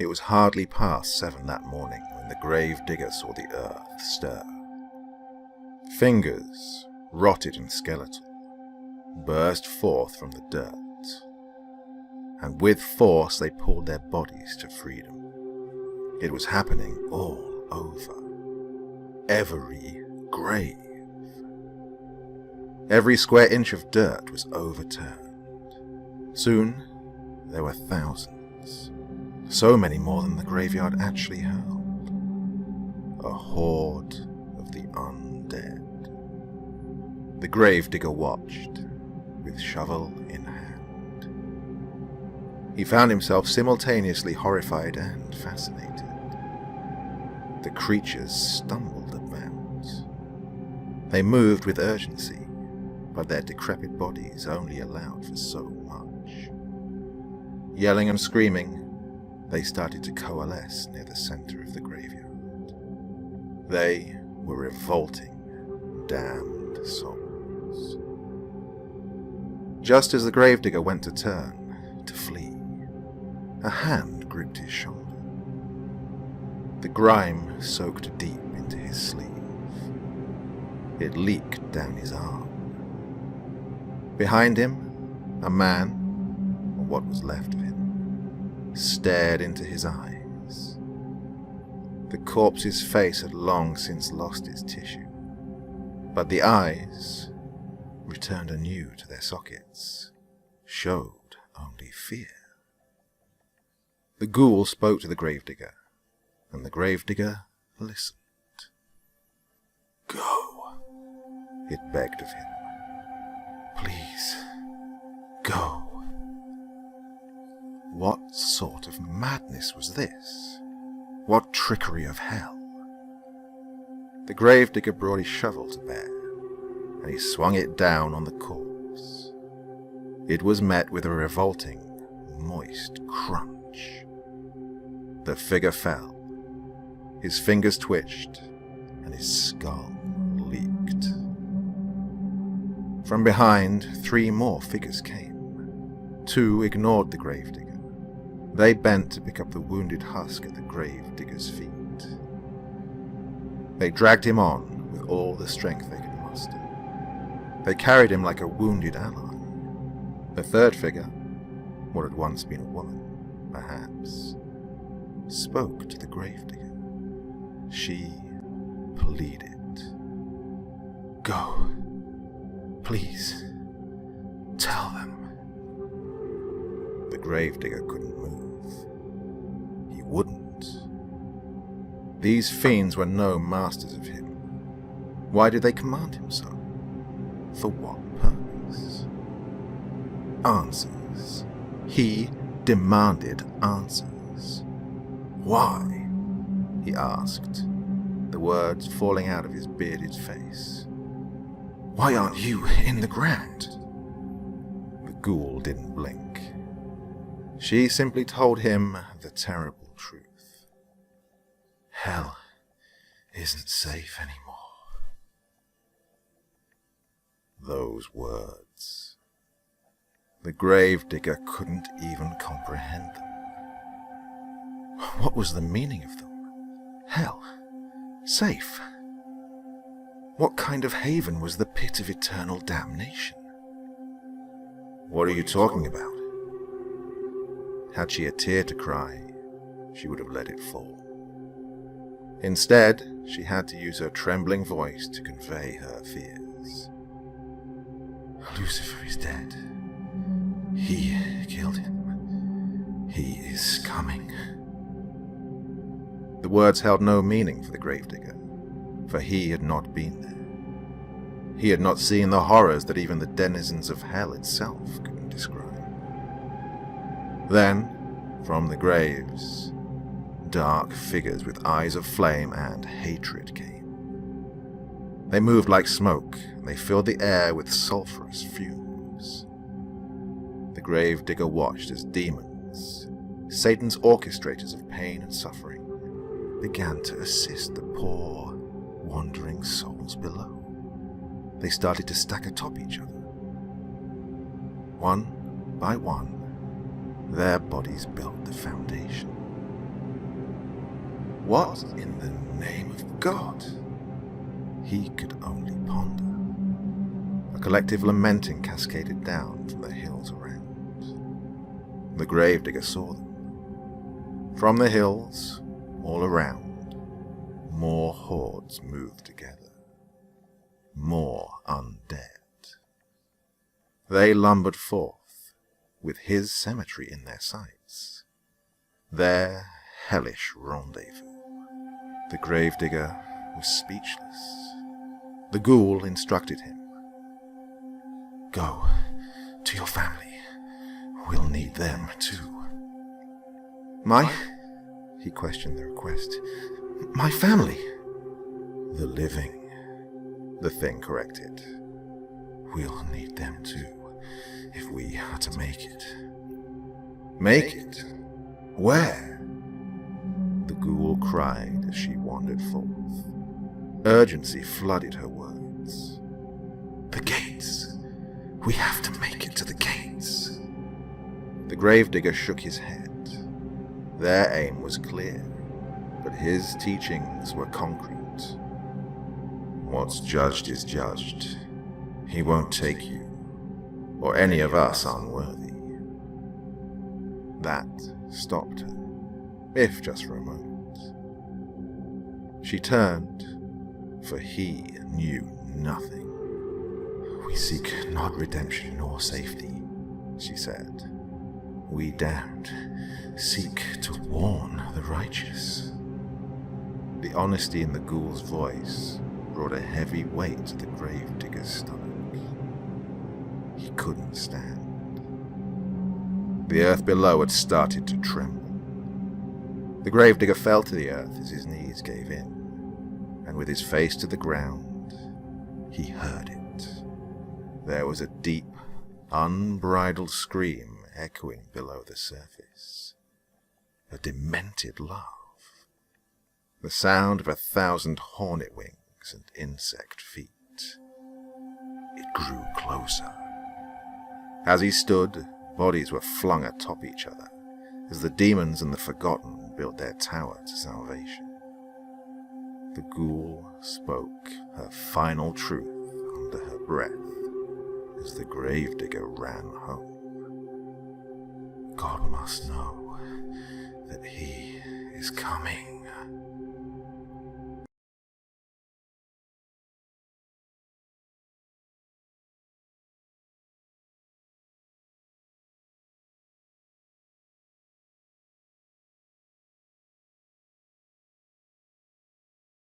It was hardly past 7 that morning when the Gravedigger saw the earth stir. Fingers, rotted and skeletal, burst forth from the dirt, and with force they pulled their bodies to freedom. It was happening all over. Every grave. Every square inch of dirt was overturned. Soon, there were thousands. So many more than the graveyard actually held. A horde of the undead. The Gravedigger watched, with shovel in hand. He found himself simultaneously horrified and fascinated. The creatures stumbled about. They moved with urgency, but their decrepit bodies only allowed for so much. Yelling and screaming, they started to coalesce near the center of the graveyard. They were revolting, damned souls. Just as the Gravedigger went to turn, to flee, a hand gripped his shoulder. The grime soaked deep into his sleeve. It leaked down his arm. Behind him, a man, or what was left of him, stared into his eyes. The corpse's face had long since lost its tissue, but the eyes, returned anew to their sockets, showed only fear. The ghoul spoke to the Gravedigger, and the Gravedigger listened. "Go," it begged of him. "Please, go." What sort of madness was this? What trickery of hell? The Gravedigger brought his shovel to bear, and he swung it down on the corpse. It was met with a revolting, moist crunch. The figure fell. His fingers twitched, and his skull leaked. From behind, 3 more figures came. 2 ignored the Gravedigger. They bent to pick up the wounded husk at the Gravedigger's feet. They dragged him on with all the strength they could muster. They carried him like a wounded ally. The 3rd figure, what had once been a woman, perhaps, spoke to the Gravedigger. She pleaded. "Go. Please. Tell them." The Gravedigger couldn't move. He wouldn't. These fiends were no masters of him. Why did they command him so? For what purpose? Answers. He demanded answers. "Why?" he asked, the words falling out of his bearded face. "Why aren't you in the ground?" The ghoul didn't blink. She simply told him the terrible truth. Hell isn't safe anymore. Those words. The Gravedigger couldn't even comprehend them. What was the meaning of them? Hell? Safe? What kind of haven was the pit of eternal damnation? "What are you talking about?" Had she a tear to cry, she would have let it fall. Instead, she had to use her trembling voice to convey her fears. "Lucifer is dead. He killed him. He is coming." The words held no meaning for the Gravedigger, for he had not been there. He had not seen the horrors that even the denizens of hell itself couldn't describe. Then, from the graves, dark figures with eyes of flame and hatred came. They moved like smoke, and they filled the air with sulphurous fumes. The Gravedigger watched as demons, Satan's orchestrators of pain and suffering, began to assist the poor, wandering souls below. They started to stack atop each other. One by one, their bodies built the foundation. What in the name of God? He could only ponder. A collective lamenting cascaded down from the hills around. The Gravedigger saw them. From the hills, all around, more hordes moved together. More undead. They lumbered forth, with his cemetery in their sights. Their hellish rendezvous. The Gravedigger was speechless. The ghoul instructed him. Go to your family. We'll need them too. He questioned the request. My family? The living, the thing corrected. We'll need them too, if we are to make it. Make it? Where? The ghoul cried as she wandered forth. Urgency flooded her words. The gates. We have to make it to the gates. The Gravedigger shook his head. Their aim was clear, but his teachings were concrete. What's judged is judged. He won't take you, or any of us unworthy. That stopped her, if just for a moment. She turned, for he knew nothing. We seek not redemption nor safety, she said. We damned seek to warn the righteous. The honesty in the ghoul's voice brought a heavy weight to the Gravedigger's stomach. He couldn't stand. The earth below had started to tremble. The Gravedigger fell to the earth as his knees gave in, and with his face to the ground, he heard it. There was a deep, unbridled scream echoing below the surface. A demented laugh. The sound of 1,000 hornet wings and insect feet. It grew closer. As he stood, bodies were flung atop each other, as the demons and the forgotten built their tower to salvation. The ghoul spoke her final truth under her breath, as the Gravedigger ran home. God must know that he is coming.